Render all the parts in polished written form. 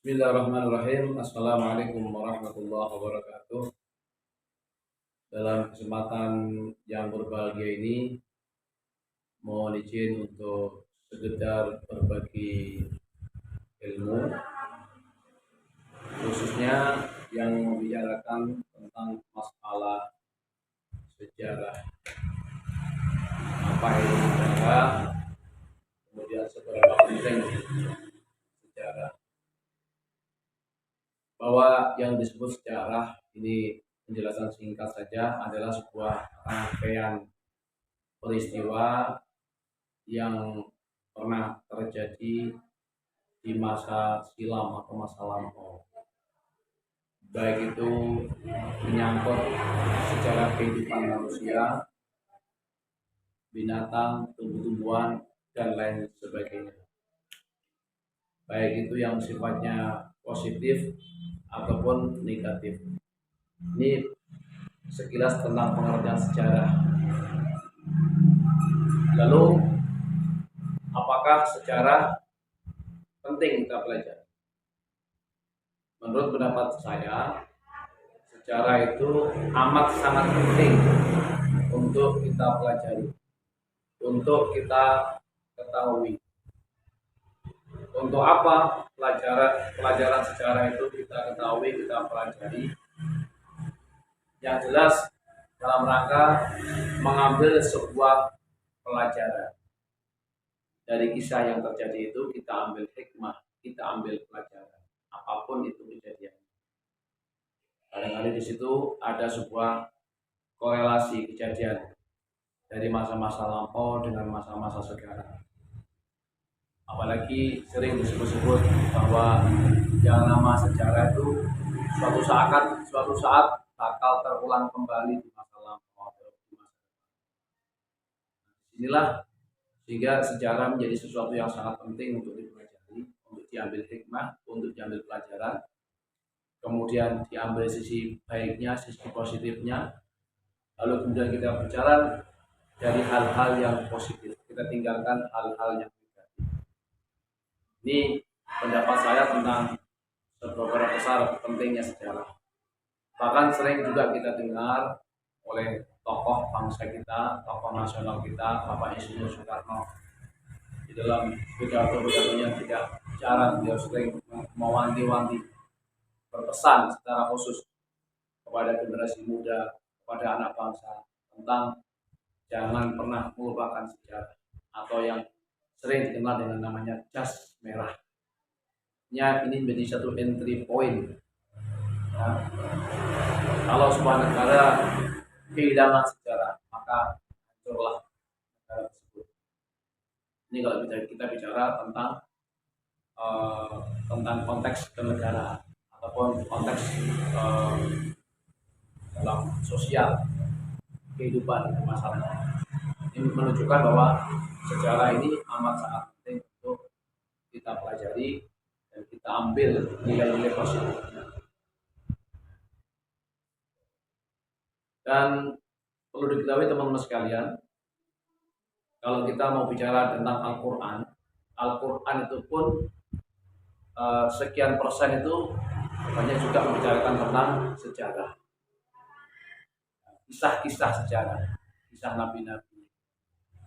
Bismillahirrahmanirrahim. Assalamualaikum warahmatullahi wabarakatuh. Dalam kesempatan yang berbahagia ini, mohon izin untuk sekedar berbagi ilmu, khususnya yang membicarakan tentang masalah sejarah. Apa itu sejarah? Kemudian seberapa penting sejarah? Bahwa yang disebut sejarah ini, penjelasan singkat saja, adalah sebuah rangkaian peristiwa yang pernah terjadi di masa silam atau masa lampau, baik itu menyangkut sejarah kehidupan manusia, binatang, tumbuh-tumbuhan, dan lain sebagainya, baik itu yang sifatnya positif ataupun negatif. Ini sekilas tentang pengertian sejarah. Lalu, apakah sejarah penting kita pelajari? Menurut pendapat saya, sejarah itu amat sangat penting untuk kita pelajari, untuk kita ketahui. Untuk apa pelajaran sejarah itu kita ketahui, kita pelajari? Yang jelas dalam rangka mengambil sebuah pelajaran. Dari kisah yang terjadi itu kita ambil hikmah, kita ambil pelajaran. Apapun itu kejadian. Kadang-kadang di situ ada sebuah korelasi kejadian dari masa-masa lampau dengan masa-masa sekarang. Apalagi sering disebut-sebut bahwa yang nama sejarah itu suatu saat bakal terulang kembali di masa lampau atau di masa depan. Inilah sehingga sejarah menjadi sesuatu yang sangat penting untuk dipelajari, untuk diambil hikmah, untuk diambil pelajaran, kemudian diambil sisi baiknya, sisi positifnya, lalu kemudian kita bicara dari hal-hal yang positif, kita tinggalkan hal-hal yang negatif. Ini pendapat saya tentang seberapa besar pentingnya sejarah. Bahkan sering juga kita dengar oleh tokoh bangsa kita, tokoh nasional kita, Bapak Insinyur Soekarno, di dalam pidato-pidatonya tidak jarang beliau sering mewanti-wanti, berpesan secara khusus kepada generasi muda, kepada anak bangsa tentang jangan pernah melupakan sejarah, atau yang sering dikenal dengan namanya jas merah. Ini menjadi satu entry point. Ya. Kalau sebuah negara kehilangan sejarah, maka hancurlah negara tersebut. Ini kalau kita bicara tentang konteks kenegaraan ataupun konteks dalam sosial kehidupan masyarakat. Ini menunjukkan bahwa sejarah ini amat sangat penting untuk kita pelajari dan kita ambil nilai-nilai positifnya. Dan perlu diketahui teman-teman sekalian, kalau kita mau bicara tentang Al-Quran itu pun sekian persen itu banyak juga membicarakan tentang sejarah, kisah-kisah sejarah, kisah nabi-nabi,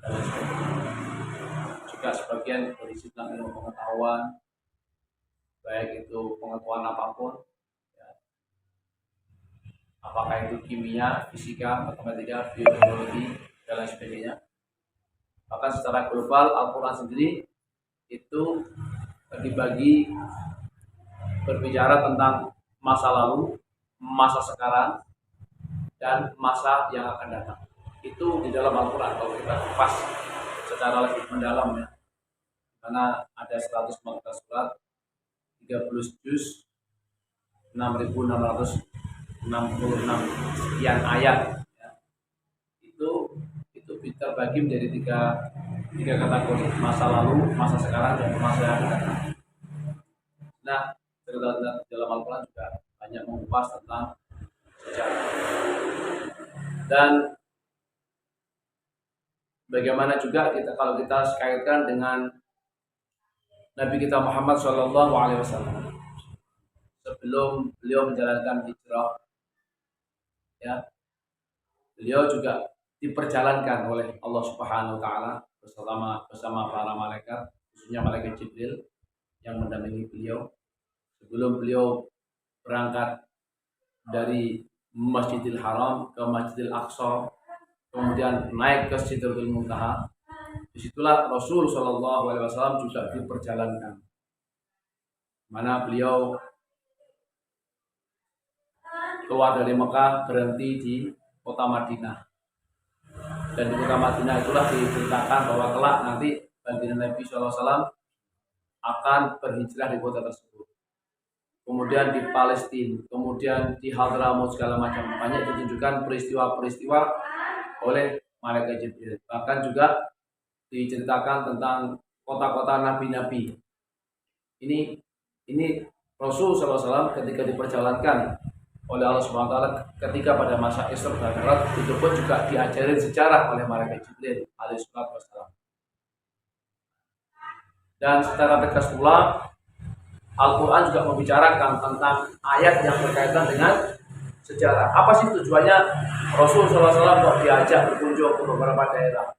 dan juga sebagian berisi tentang ilmu pengetahuan, baik itu pengetahuan apapun, ya. Apakah itu kimia, fisika, matematika, biologi, dan lain sebagainya. Bahkan secara global Al-Quran sendiri itu dibagi berbicara tentang masa lalu, masa sekarang, dan masa yang akan datang. Itu di dalam Al-Quran kalau kita kupas secara lebih mendalam, ya. Karena ada 114 surat, 30 juz, 6.666 sekian ayat, ya. Itu terbagi menjadi tiga kategori: masa lalu, masa sekarang, dan masa yang akan datang. Nah, cerita dalam Al-Quran juga banyak mengupas tentang sejarah. Dan bagaimana juga kalau kita kaitkan dengan Nabi kita Muhammad SAW. sebelum beliau menjalankan hijrah, ya, beliau juga diperjalankan oleh Allah Subhanahu wa taala bersama para malaikat, khususnya malaikat Jibril yang mendampingi beliau sebelum beliau berangkat dari Masjidil Haram ke Masjidil Aqsa, kemudian naik ke Sidratul Muntaha. Disitulah Rasul Shallallahu Alaihi Wasallam juga diperjalankan, mana beliau keluar dari Mekah, berhenti di kota Madinah, dan di kota Madinah itulah diceritakan bahwa kelak nanti baginda Nabi SAW akan berhijrah di kota tersebut. Kemudian di Palestina, kemudian di Hadramaut, segala macam, banyak ditunjukkan peristiwa-peristiwa oleh malaikat Jibril. Bahkan juga diceritakan tentang kota-kota nabi-nabi. Ini Rasul SAW ketika diperjalankan oleh Allah Subhanahu wa taala ketika pada masa Isra dan Mi'raj, itu pun juga diajarin sejarah oleh malaikat Jibril alaihi wassalam. Dan secara tegas pula Al-Quran juga membicarakan tentang ayat yang berkaitan dengan sejarah. Apa sih tujuannya Rasul SAW kok diajak berkunjung ke beberapa daerah,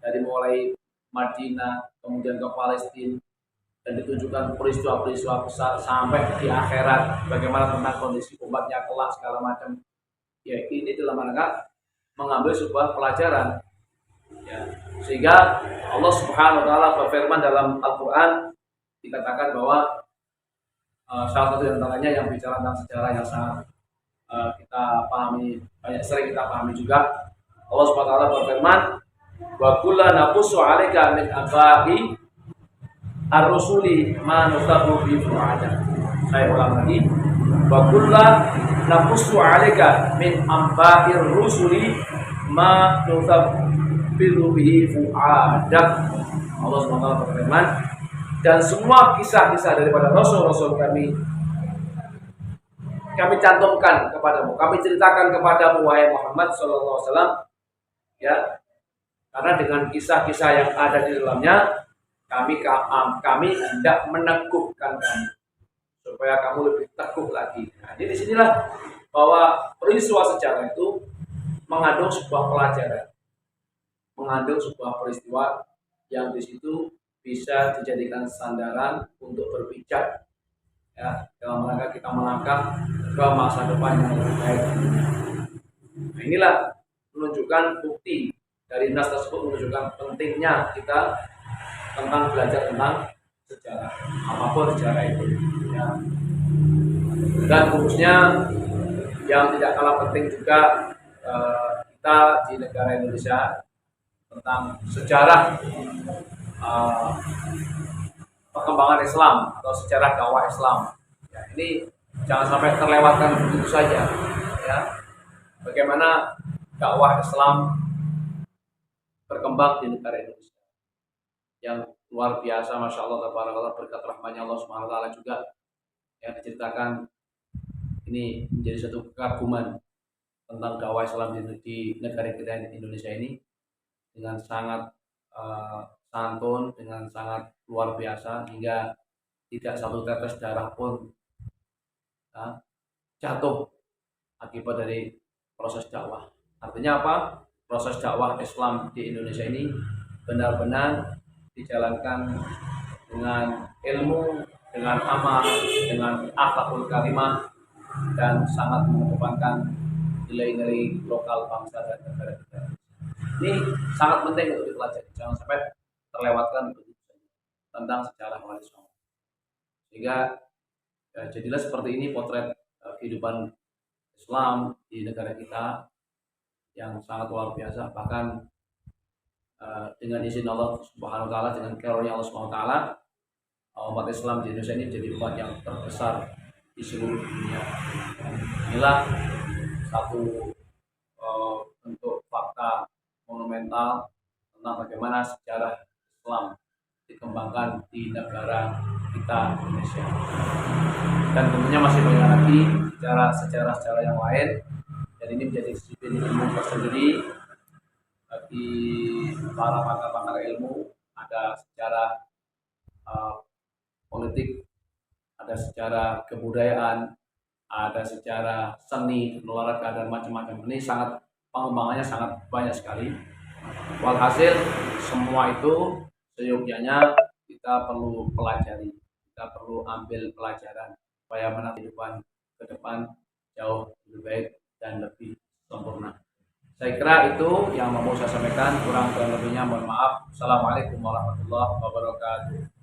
dari mulai Madinah kemudian ke Palestina, dan ditunjukkan peristiwa-peristiwa besar sampai di akhirat, bagaimana tentang kondisi umatnya kelak segala macam. Ya, ini dalam rangka mengambil sebuah pelajaran, ya, sehingga Allah Subhanahu wa taala berfirman dalam Al-Quran, dikatakan bahwa salah satu antaranya yang bicara tentang sejarah yang sangat kita pahami, sering kita pahami juga. Allah Subhanahu wa taala berfirman, wa kullu naqussu 'alaika min aba'i ar-rusuli ma nusabu bi fu'ada. Saya ulang lagi, wa kullu naqussu 'alaika min amba'ir rusuli ma nusabu bi fu'ada. Allah Subhanahu wa taala berfirman, dan semua kisah-kisah daripada Rasul-Rasul kami cantumkan kepadamu, kami ceritakan kepadamu wahai Muhammad sallallahu alaihi wasallam, ya, karena dengan kisah-kisah yang ada di dalamnya kami hendak meneguhkan kamu supaya kamu lebih teguh lagi. Nah, jadi disinilah bahwa peristiwa sejarah itu mengandung sebuah pelajaran, mengandung sebuah peristiwa yang di situ bisa dijadikan sandaran untuk berpijak, ya, dalam rangka kita melangkah ke masa depan yang lebih baik. Nah, inilah menunjukkan bukti dari nas tersebut, menunjukkan pentingnya kita tentang belajar tentang sejarah, apapun sejarah itu, ya. Dan khususnya yang tidak kalah penting juga kita di negara Indonesia tentang sejarah perkembangan Islam atau sejarah dakwah Islam. Ya, ini jangan sampai terlewatkan begitu saja, ya. Bagaimana dakwah Islam berkembang di negara Indonesia yang luar biasa, masya Allah, tabarakallah, berkat rahmatnya Allah Subhanahu wa taala juga, yang diceritakan ini menjadi satu kekaguman tentang dakwah Islam di negara kita di Indonesia ini, dengan sangat santun, dengan sangat luar biasa, hingga tidak satu tetes darah pun jatuh akibat dari proses dakwah. Artinya apa? Proses dakwah Islam di Indonesia ini benar-benar dijalankan dengan ilmu, dengan amal, dengan akhlakul karimah, dan sangat mengedepankan nilai-nilai lokal bangsa dan negara kita. Ini sangat penting untuk dipelajari, jangan sampai terlewatkan tentang sejarah Islam. Sehingga jadilah seperti ini potret kehidupan Islam di negara kita yang sangat luar biasa. Bahkan dengan izin Allah Subhanahu wa taala, dengan karunia Allah Subhanahu wa taala, umat Islam di Indonesia ini jadi umat yang terbesar di seluruh dunia. Inilah satu bentuk fakta monumental tentang bagaimana sejarah Islam dikembangkan di negara kita Indonesia. Dan tentunya masih banyak lagi sejarah-sejarah yang lain, dan ini menjadi disiplin ilmu tersendiri bagi para pakar-pakar ilmu. Ada sejarah politik, ada secara kebudayaan, ada secara seni, olahraga dan macam-macam. Ini sangat pengembangannya sangat banyak sekali. Walhasil semua itu seyogyanya kita perlu pelajari, kita perlu ambil pelajaran supaya menata kehidupan ke depan jauh lebih baik dan lebih sempurna. Saya kira itu yang mau saya sampaikan, kurang dan lebihnya mohon maaf. Assalamualaikum warahmatullahi wabarakatuh.